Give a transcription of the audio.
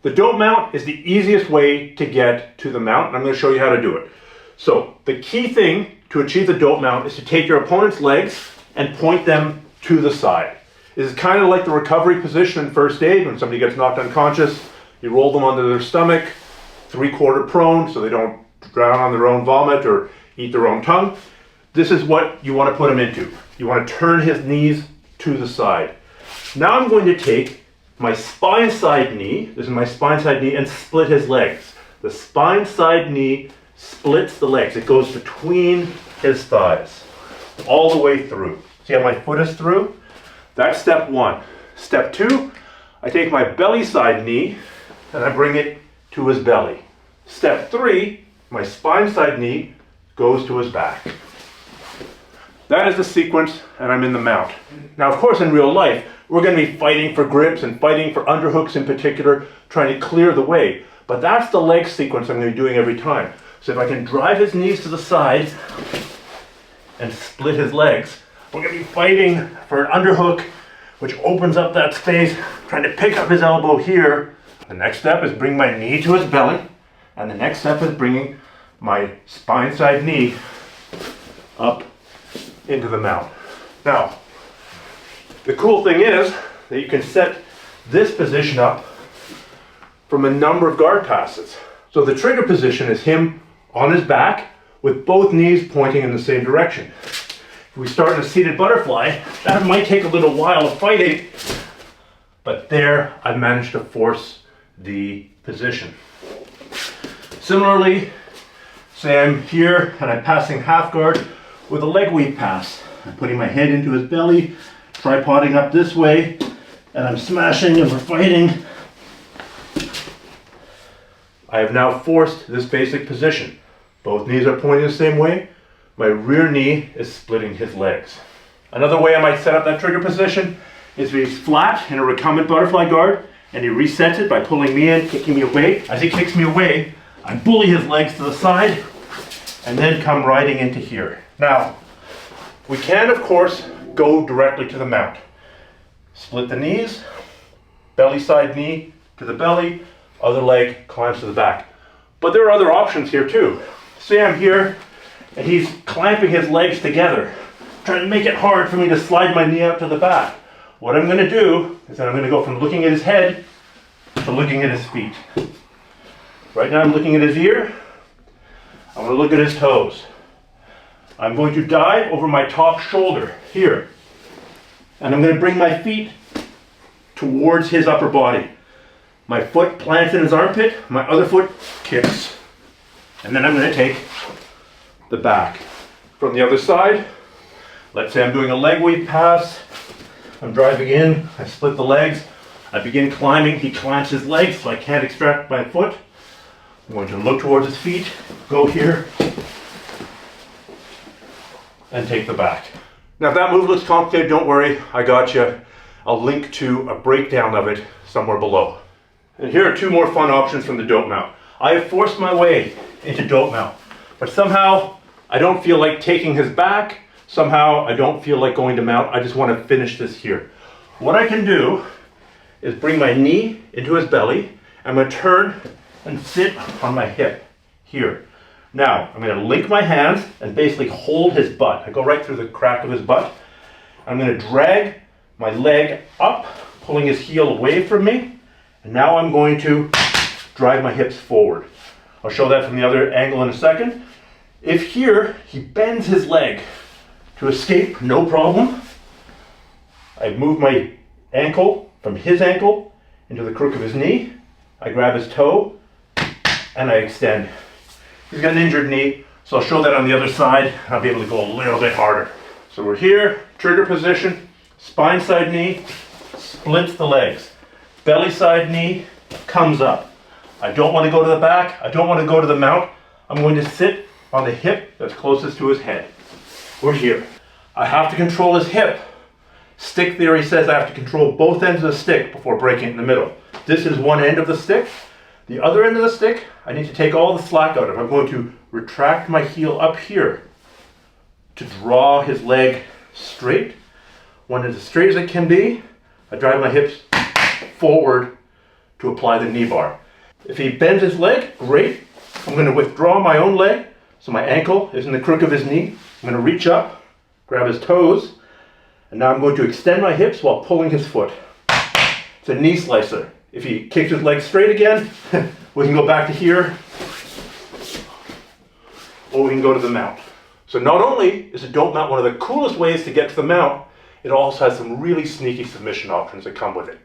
The dope mount is the easiest way to get to the mount, and I'm going to show you how to do it. So the key thing to achieve the dope mount is to take your opponent's legs and point them to the side. This is kind of like the recovery position in first aid. When somebody gets knocked unconscious, you roll them onto their stomach, 3/4 prone, so they don't drown on their own vomit or eat their own tongue. This is what you want to put him into. You want to turn his knees to the side. Now I'm going to take my spine side knee, this is my spine side knee, and split his legs. The spine side knee splits the legs. It goes between his thighs, all the way through. See how my foot is through? That's step one. Step two, I take my belly side knee and I bring it to his belly. Step three, my spine side knee goes to his back. That is the sequence, and I'm in the mount. Now, of course, in real life, we're going to be fighting for grips and fighting for underhooks in particular, trying to clear the way. But that's the leg sequence I'm going to be doing every time. So if I can drive his knees to the side and split his legs, we're going to be fighting for an underhook, which opens up that space, trying to pick up his elbow here. The next step is bring my knee to his belly, and the next step is bringing my spine side knee up into the mount. Now, the cool thing is that you can set this position up from a number of guard passes. So the trigger position is him on his back with both knees pointing in the same direction. If we start in a seated butterfly, that might take a little while of fighting, but there I've managed to force the position. Similarly, say I'm here and I'm passing half guard with a leg weave pass. I'm putting my head into his belly, tripoding up this way, and I'm smashing and we're fighting. I have now forced this basic position. Both knees are pointing the same way. My rear knee is splitting his legs. Another way I might set up that trigger position is if he's flat in a recumbent butterfly guard and he resets it by pulling me in, kicking me away. As he kicks me away, I bully his legs to the side and then come riding into here. Now, we can, of course, go directly to the mount. Split the knees, belly side knee to the belly, other leg climbs to the back. But there are other options here too. Say I'm here and he's clamping his legs together, trying to make it hard for me to slide my knee out to the back. What I'm going to do is that I'm going to go from looking at his head to looking at his feet. Right now I'm looking at his ear. I'm going to look at his toes. I'm going to dive over my top shoulder here. And I'm going to bring my feet towards his upper body. My foot plants in his armpit, my other foot kicks. And then I'm going to take the back. From the other side, let's say I'm doing a leg weave pass. I'm driving in, I split the legs. I begin climbing, he clamps his legs so I can't extract my foot. I'm going to look towards his feet, go here, and take the back. Now if that move looks complicated, don't worry, I got you. I'll link to a breakdown of it somewhere below. And here are two more fun options from the dope mount. I have forced my way into dope mount, but somehow I don't feel like taking his back. Somehow I don't feel like going to mount. I just want to finish this here. What I can do is bring my knee into his belly. I'm going to turn and sit on my hip here. Now, I'm going to link my hands and basically hold his butt. I go right through the crack of his butt. I'm going to drag my leg up, pulling his heel away from me. And now I'm going to drive my hips forward. I'll show that from the other angle in a second. If here, he bends his leg to escape, no problem. I move my ankle from his ankle into the crook of his knee. I grab his toe and I extend. He's got an injured knee, so I'll show that on the other side. I'll be able to go a little bit harder. So we're here, trigger position, spine side knee, splits the legs. Belly side knee comes up. I don't want to go to the back. I don't want to go to the mount. I'm going to sit on the hip that's closest to his head. We're here. I have to control his hip. Stick theory says I have to control both ends of the stick before breaking it in the middle. This is one end of the stick. The other end of the stick, I need to take all the slack out of. I'm going to retract my heel up here to draw his leg straight. When it's as straight as it can be, I drive my hips forward to apply the knee bar. If he bends his leg, great. I'm going to withdraw my own leg so my ankle is in the crook of his knee. I'm going to reach up, grab his toes, and now I'm going to extend my hips while pulling his foot. It's a knee slicer. If he kicks his leg straight again, we can go back to here, or we can go to the mount. So not only is a dope mount one of the coolest ways to get to the mount, it also has some really sneaky submission options that come with it.